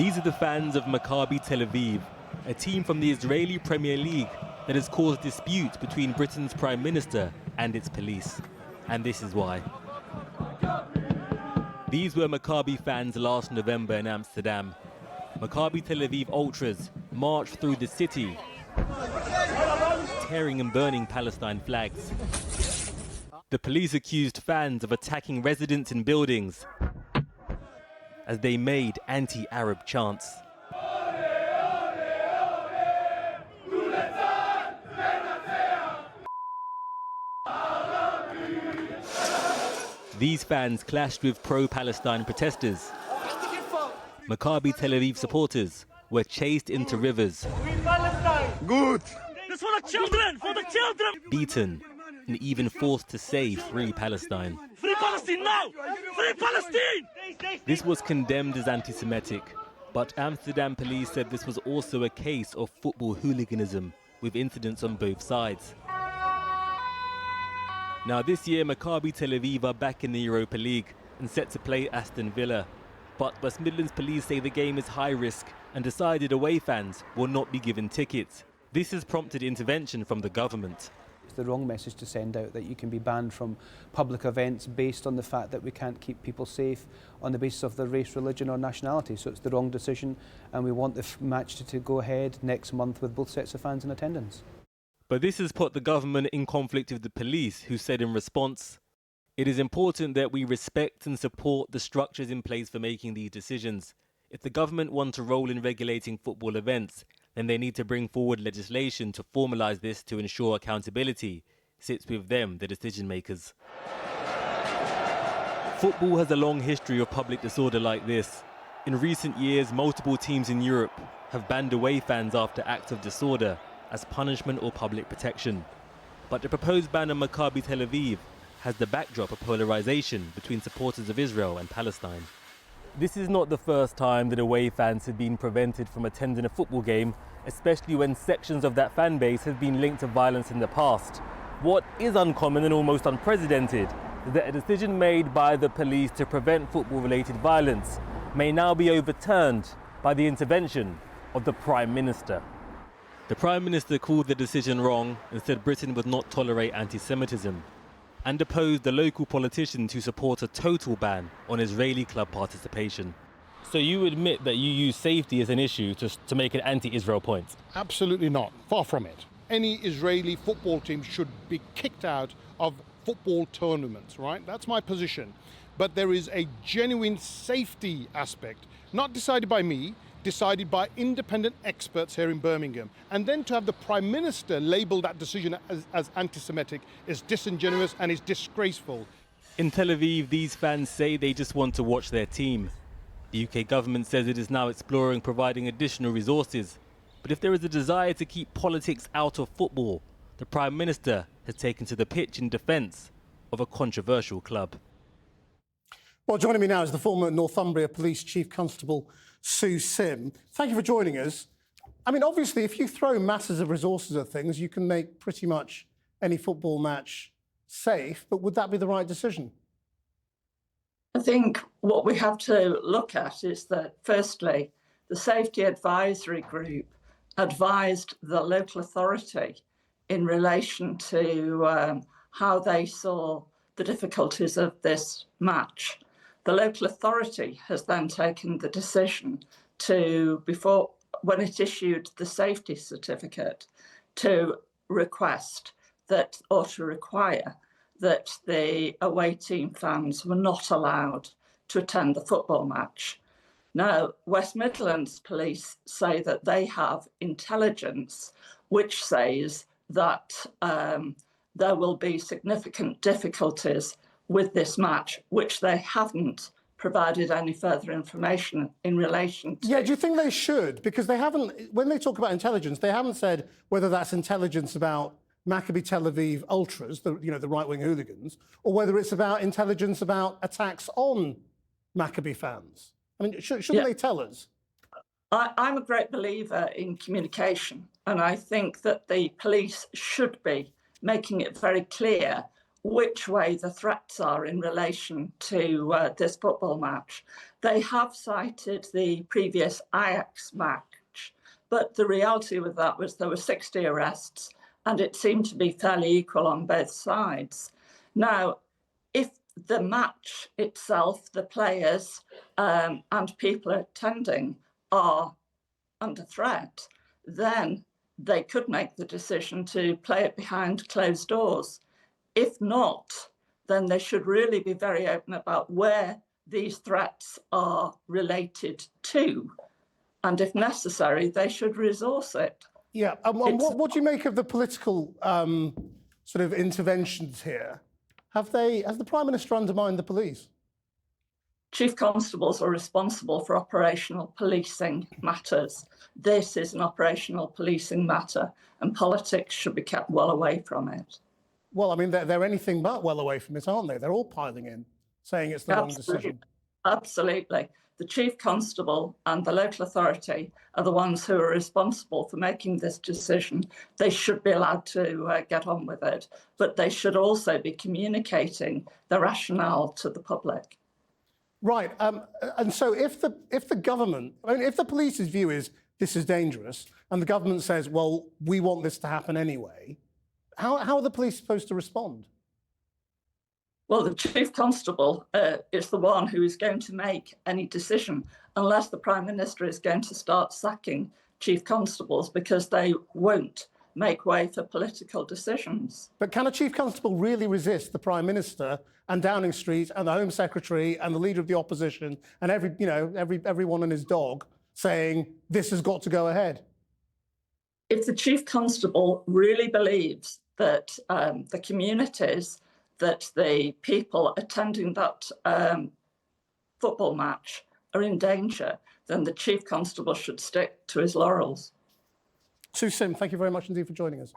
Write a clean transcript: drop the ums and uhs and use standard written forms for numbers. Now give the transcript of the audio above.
These are the fans of Maccabi Tel Aviv, a team from the Israeli Premier League that has caused disputes between Britain's Prime Minister and its police. And this is why. These were Maccabi fans last November in Amsterdam. Maccabi Tel Aviv ultras marched through the city, tearing and burning Palestine flags. The police accused fans of attacking residents in buildings as they made anti-Arab chants. These fans clashed with pro-Palestine protesters. Maccabi Tel Aviv supporters were chased into rivers. Good. This for the children, for the children. Beaten and even forced to say Free Palestine. Free Palestine now! Free Palestine! This was condemned as anti-Semitic, but Amsterdam police said this was also a case of football hooliganism with incidents on both sides. Now this year, Maccabi Tel Aviv are back in the Europa League and set to play Aston Villa. But West Midlands police say the game is high risk and decided away fans will not be given tickets. This has prompted intervention from the government. It's the wrong message to send out that you can be banned from public events based on the fact that we can't keep people safe on the basis of their race, religion or nationality. So it's the wrong decision, and we want the match to go ahead next month with both sets of fans in attendance. But this has put the government in conflict with the police, who said in response, "It is important that we respect and support the structures in place for making these decisions. If the government want a role in regulating football events, then they need to bring forward legislation to formalise this to ensure accountability sits with them, the decision makers." Football has a long history of public disorder like this. In recent years, multiple teams in Europe have banned away fans after acts of disorder as punishment or public protection. But the proposed ban on Maccabi Tel Aviv has the backdrop of polarisation between supporters of Israel and Palestine. This is not the first time that away fans have been prevented from attending a football game, especially when sections of that fan base have been linked to violence in the past. What is uncommon and almost unprecedented is that a decision made by the police to prevent football-related violence may now be overturned by the intervention of the Prime Minister. The Prime Minister called the decision wrong and said Britain would not tolerate anti-Semitism, and opposed the local politicians who support a total ban on Israeli club participation. So you admit that you use safety as an issue to make an anti-Israel point? Absolutely not. Far from it. Any Israeli football team should be kicked out of football tournaments, right? That's my position. But there is a genuine safety aspect, not decided by me, decided by independent experts here in Birmingham. And then to have the Prime Minister label that decision as anti-Semitic is disingenuous and is disgraceful. In Tel Aviv, these fans say they just want to watch their team. The UK government says it is now exploring providing additional resources. But if there is a desire to keep politics out of football, the Prime Minister has taken to the pitch in defence of a controversial club. Well, joining me now is the former Northumbria Police Chief Constable Sue Sim. Thank you for joining us. I mean, obviously, if you throw masses of resources at things, you can make pretty much any football match safe, but would that be the right decision? I think what we have to look at is that, firstly, the Safety Advisory Group advised the local authority in relation to how they saw the difficulties of this match. The local authority has then taken the decision to, when it issued the safety certificate, to request that, or to require that the away team fans were not allowed to attend the football match. Now, West Midlands Police say that they have intelligence which says that there will be significant difficulties with this match, which they haven't provided any further information in relation to. Yeah, do you think they should? Because they haven't, when they talk about intelligence, they haven't said whether that's intelligence about Maccabi Tel Aviv ultras, the right-wing hooligans, or whether it's about intelligence about attacks on Maccabi fans. I mean, shouldn't they tell us? I'm a great believer in communication, and I think that the police should be making it very clear which way the threats are in relation to this football match. They have cited the previous Ajax match, but the reality with that was there were 60 arrests and it seemed to be fairly equal on both sides. Now, if the match itself, the players and people attending are under threat, then they could make the decision to play it behind closed doors. If not, then they should really be very open about where these threats are related to. And if necessary, they should resource it. Yeah, and what do you make of the political sort of interventions here? Has the Prime Minister undermined the police? Chief constables are responsible for operational policing matters. This is an operational policing matter, and politics should be kept well away from it. Well, I mean, they're anything but well away from it, aren't they? They're all piling in, saying it's the wrong decision. Absolutely. The Chief Constable and the local authority are the ones who are responsible for making this decision. They should be allowed to get on with it, but they should also be communicating the rationale to the public. Right, and so if the government, I mean, if the police's view is this is dangerous, and the government says, well, we want this to happen anyway, how are the police supposed to respond? Well, the Chief Constable is the one who is going to make any decision, unless the Prime Minister is going to start sacking Chief Constables, because they won't make way for political decisions. But can a Chief Constable really resist the Prime Minister and Downing Street and the Home Secretary and the Leader of the Opposition and everyone and his dog saying this has got to go ahead? If the Chief Constable really believes that the communities, that the people attending that football match are in danger, then the Chief Constable should stick to his laurels. Sue Sim, thank you very much indeed for joining us.